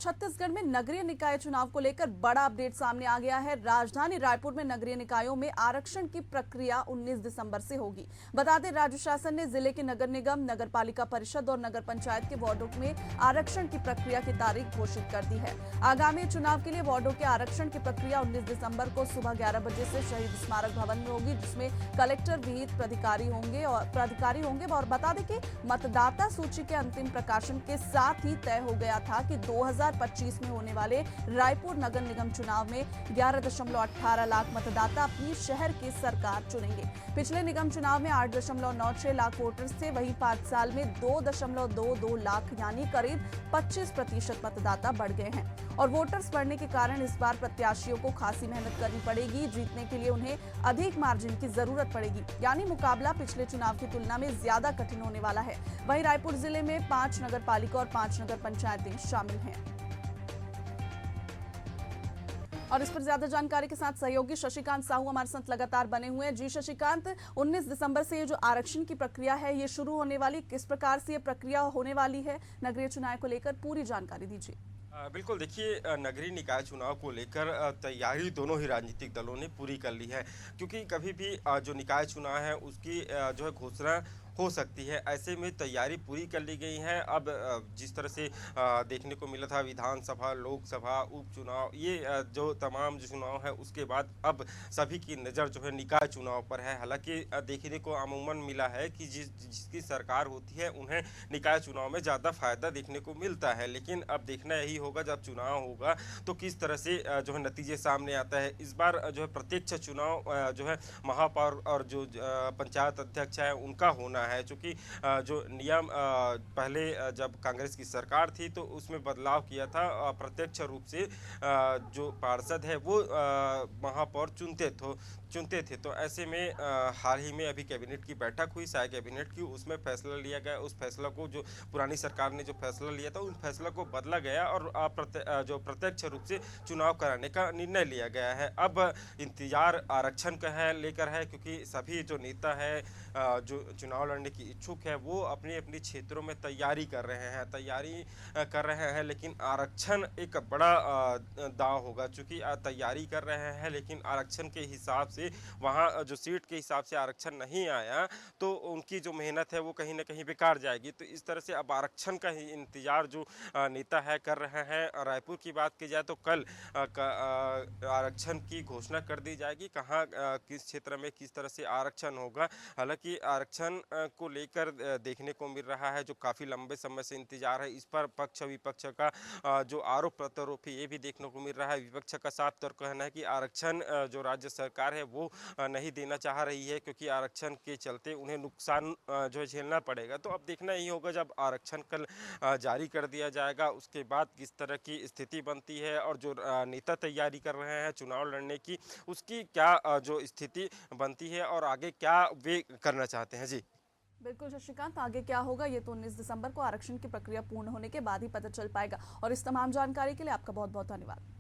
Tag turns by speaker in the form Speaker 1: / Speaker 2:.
Speaker 1: छत्तीसगढ़ में नगरीय निकाय चुनाव को लेकर बड़ा अपडेट सामने आ गया है। राजधानी रायपुर में नगरीय निकायों में आरक्षण की प्रक्रिया 19 दिसंबर से होगी। बता दें, राज्य शासन ने जिले के नगर निगम, नगर पालिका परिषद और नगर पंचायत के वार्डों में आरक्षण की प्रक्रिया की तारीख घोषित कर दी है। आगामी चुनाव के लिए वार्डों के आरक्षण की प्रक्रिया 19 दिसंबर को सुबह 11 बजे से शहीद स्मारक भवन में होगी, जिसमें कलेक्टर विहित प्राधिकारी होंगे। और बता दें कि मतदाता सूची के अंतिम प्रकाशन के साथ ही तय हो गया था कि 2025 में होने वाले रायपुर नगर निगम चुनाव में 11.18 लाख मतदाता अपनी शहर की सरकार चुनेंगे। पिछले निगम चुनाव में 8.96 लाख वोटर्स थे, वहीं 5 साल में 2.22 लाख यानी करीब 25% मतदाता बढ़ गए हैं। और वोटर्स बढ़ने के कारण इस बार प्रत्याशियों को खासी मेहनत करनी पड़ेगी। जीतने के लिए उन्हें अधिक मार्जिन की जरूरत पड़ेगी, यानी मुकाबला पिछले चुनाव की तुलना में ज्यादा कठिन होने वाला है। वहीं रायपुर जिले में 5 नगर पालिका और 5 नगर पंचायतें शामिल हैं। और इस पर ज्यादा जानकारी के साथ सहयोगी शशिकांत साहू हमारे साथ लगातार बने हुए हैं। जी शशिकांत, 19 दिसंबर से ये जो आरक्षण की प्रक्रिया है ये शुरू होने वाली, किस प्रकार से ये प्रक्रिया होने वाली है नगरीय चुनाव को लेकर, पूरी जानकारी दीजिए।
Speaker 2: बिल्कुल, देखिए, नगरीय निकाय चुनाव को लेकर तैयारी दोनों ही राजनीतिक दलों ने पूरी कर ली है, क्योंकि कभी भी जो निकाय चुनाव है उसकी जो है घोषणा हो सकती है। ऐसे में तैयारी पूरी कर ली गई है। अब जिस तरह से देखने को मिला था विधानसभा, लोकसभा, उपचुनाव, ये जो तमाम जो चुनाव है उसके बाद अब सभी की नज़र जो है निकाय चुनाव पर है। हालांकि देखने को अमूमन मिला है कि जिसकी सरकार होती है उन्हें निकाय चुनाव में ज़्यादा फायदा देखने को मिलता है, लेकिन अब देखना यही होगा जब चुनाव होगा तो किस तरह से जो है नतीजे सामने आता है। इस बार जो है प्रत्यक्ष चुनाव जो है महापौर और जो पंचायत अध्यक्ष है उनका होना है, चूँकि जो नियम पहले जब कांग्रेस की सरकार थी तो उसमें बदलाव किया था, प्रत्यक्ष रूप से जो पार्षद है वो महापौर चुनते थे। तो ऐसे में हाल ही में अभी कैबिनेट की बैठक हुई, साय कैबिनेट की, उसमें फैसला लिया गया। उस फैसला को जो पुरानी सरकार ने जो फैसला लिया था उन फैसला को बदला गया और जो प्रत्यक्ष रूप से चुनाव कराने का निर्णय लिया गया है। अब इंतजार आरक्षण का लेकर है, क्योंकि सभी जो नेता है जो चुनाव लड़ने की इच्छुक है वो अपनी अपनी क्षेत्रों में तैयारी कर रहे हैं, लेकिन आरक्षण एक बड़ा दाव होगा। चूँकि तैयारी कर रहे हैं लेकिन आरक्षण के हिसाब से वहाँ जो सीट के हिसाब से आरक्षण नहीं आया तो उनकी जो मेहनत है वो कहीं ना कहीं बेकार जाएगी। तो इस तरह से अब आरक्षण का ही इंतजार जो नेता है कर रहे हैं। रायपुर की बात की जाए तो कल आरक्षण की घोषणा कर दी जाएगी, कहाँ किस क्षेत्र में किस तरह से आरक्षण होगा। हालांकि आरक्षण को लेकर देखने को मिल रहा है जो काफ़ी लंबे समय से इंतजार है, इस पर पक्ष विपक्ष का जो आरोप प्रत्यारोप है ये भी देखने को मिल रहा है। विपक्ष का साफ तौर कहना है कि आरक्षण जो राज्य सरकार है वो नहीं देना चाह रही है, क्योंकि आरक्षण के चलते उन्हें नुकसान जो है झेलना पड़ेगा। तो अब देखना ही होगा जब आरक्षण कल जारी कर दिया जाएगा उसके बाद किस तरह की स्थिति बनती है, और जो नेता तैयारी कर रहे हैं चुनाव लड़ने की उसकी क्या जो स्थिति बनती है और आगे क्या वे करना चाहते हैं। जी
Speaker 1: बिल्कुल शशिकांत, आगे क्या होगा ये तो 19 दिसंबर को आरक्षण की प्रक्रिया पूर्ण होने के बाद ही पता चल पाएगा। और इस तमाम जानकारी के लिए आपका बहुत बहुत धन्यवाद।